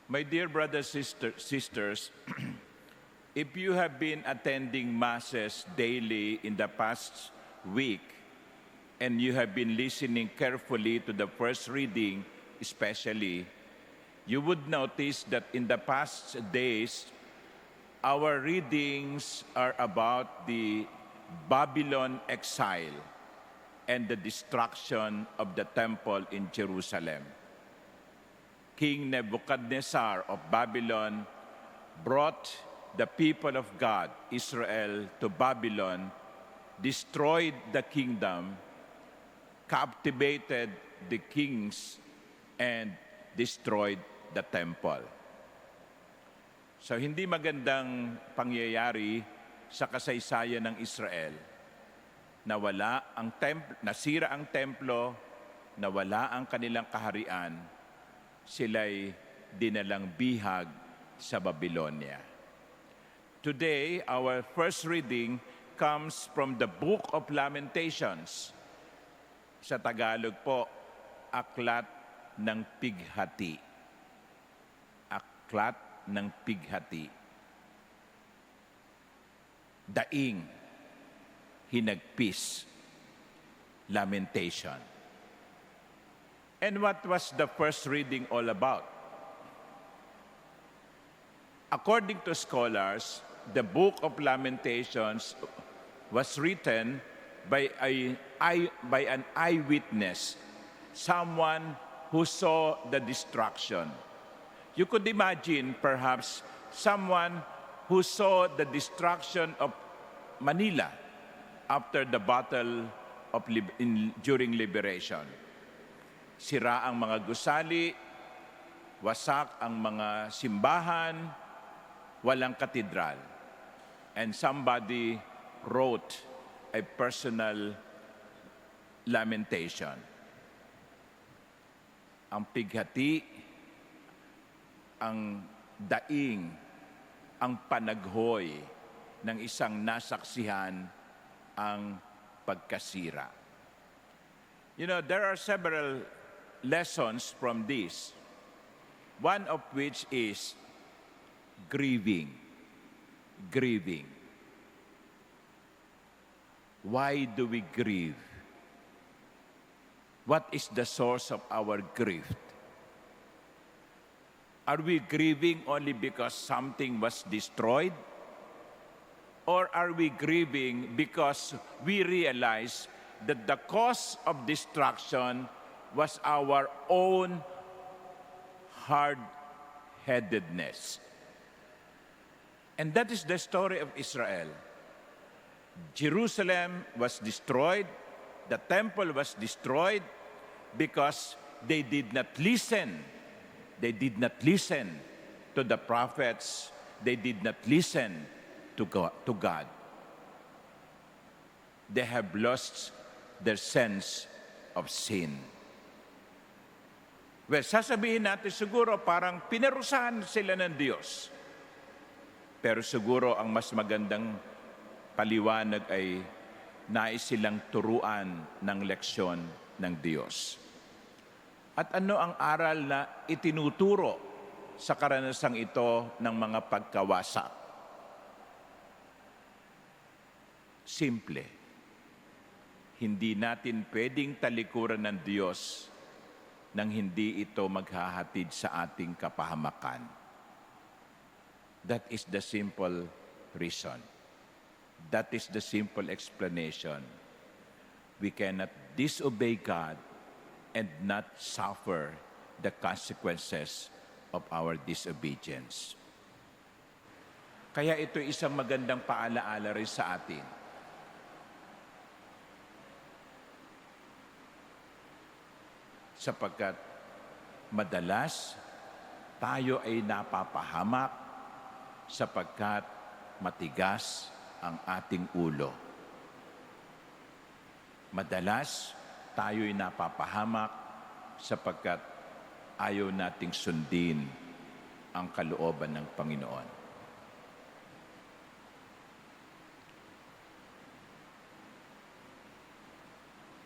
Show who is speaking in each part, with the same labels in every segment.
Speaker 1: My dear brothers, sisters, if you have been attending masses daily in the past week and you have been listening carefully to the first reading especially, you would notice that in the past days, our readings are about the Babylon exile and the destruction of the temple in Jerusalem. King Nebuchadnezzar of Babylon brought the people of God, Israel, to Babylon, destroyed the kingdom, captivated the kings, and destroyed the temple. So hindi magandang pangyayari sa kasaysayan ng Israel. Nasira ang templo, nawala ang kanilang kaharian, sila'y dinalang bihag sa Babylonia. Today, our first reading comes from the Book of Lamentations. Sa Tagalog po, Aklat ng Pighati. Aklat ng Pighati. Daing, hinagpis, lamentation. And what was the first reading all about? According to scholars, the Book of Lamentations was written by an eyewitness, someone who saw the destruction. You could imagine perhaps someone who saw the destruction of Manila after the battle during liberation. Sira ang mga gusali, wasak ang mga simbahan, walang katedral. And somebody wrote a personal lamentation. Ang pighati, ang daing, ang panaghoy ng isang nasaksihan ang pagkasira. You know, there are several lessons from this, one of which is grieving. Grieving. Why do we grieve? What is the source of our grief? Are we grieving only because something was destroyed? Or are we grieving because we realize that the cause of destruction was our own hard-headedness? And that is the story of Israel. Jerusalem was destroyed, the temple was destroyed because they did not listen. They did not listen to the prophets. They did not listen to God. They have lost their sense of sin. Well, sasabihin natin siguro parang pinarusahan sila ng Diyos. Pero siguro ang mas magandang paliwanag ay nais silang turuan ng leksyon ng Diyos. At ano ang aral na itinuturo sa karanasang ito ng mga pagkawasak? Simple. Hindi natin pwedeng talikuran ng Diyos nang hindi ito maghahatid sa ating kapahamakan. That is the simple reason. That is the simple explanation. We cannot disobey God and not suffer the consequences of our disobedience. Kaya ito isang magandang paalaala rin sa atin. Sapagkat madalas tayo ay napapahamak sapagkat matigas ang ating ulo. Madalas tayo'y napapahamak sapagkat ayaw nating sundin ang kalooban ng Panginoon.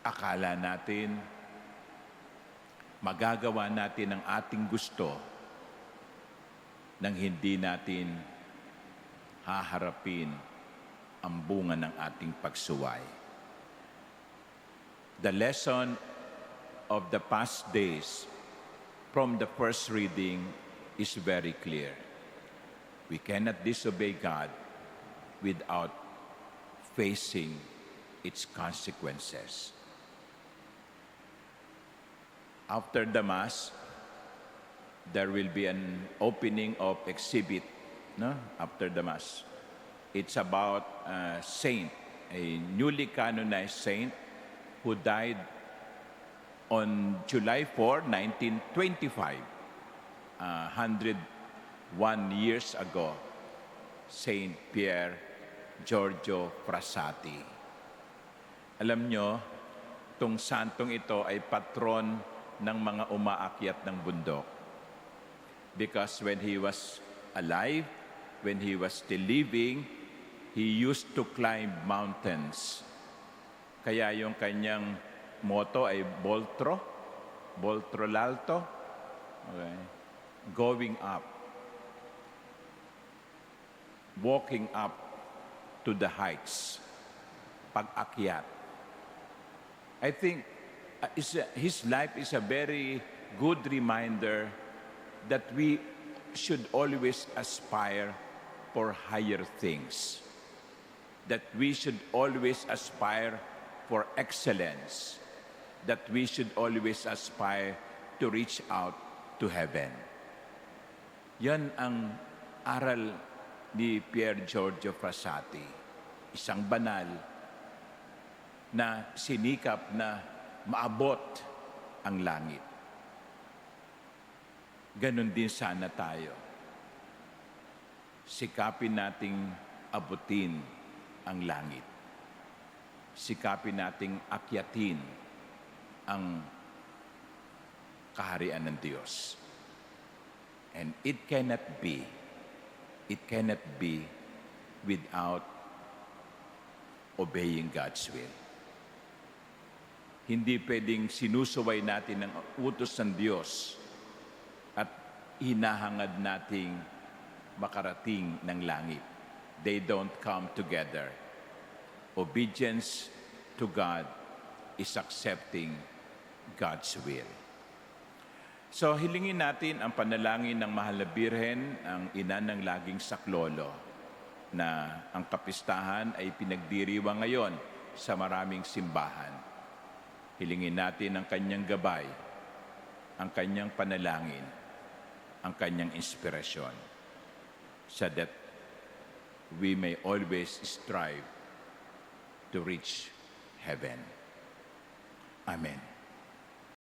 Speaker 1: Akala natin magagawa natin ang ating gusto nang hindi natin haharapin ang bunga ng ating pagsuway. The lesson of the past days from the first reading is very clear. We cannot disobey God without facing its consequences. After the Mass, there will be an opening of exhibit, no? After the Mass. It's about a saint, a newly canonized saint who died on July 4, 1925, 101 years ago, Saint Pier Giorgio Frassati. Alam nyo, itong santong ito ay patron ng mga umaakyat ng bundok. Because when he was alive, when he was still living, he used to climb mountains. Kaya yung kanyang motto ay Boltro l'alto, okay. Going up, walking up to the heights, pag-akyat. I think his life is a very good reminder that we should always aspire for higher things, that we should always aspire for excellence, that we should always aspire to reach out to heaven. Yan ang aral ni Pier Giorgio Frassati, isang banal na sinikap na maabot ang langit. Ganon din sana tayo. Sikapin nating abutin ang langit. Sikapin nating akyatin ang kaharian ng Diyos. And it cannot be without obeying God's will. Hindi pwedeng sinusuway natin ang utos ng Diyos at hinahangad nating makarating ng langit. They don't come together. Obedience to God is accepting God's will. So hilingin natin ang panalangin ng Mahal na Birhen, ang ina ng laging saklolo, na ang kapistahan ay pinagdiriwang ngayon sa maraming simbahan. Hilingin natin ang kanyang gabay, ang kanyang panalangin, ang kanyang inspirasyon, so that we may always strive to reach heaven. Amen.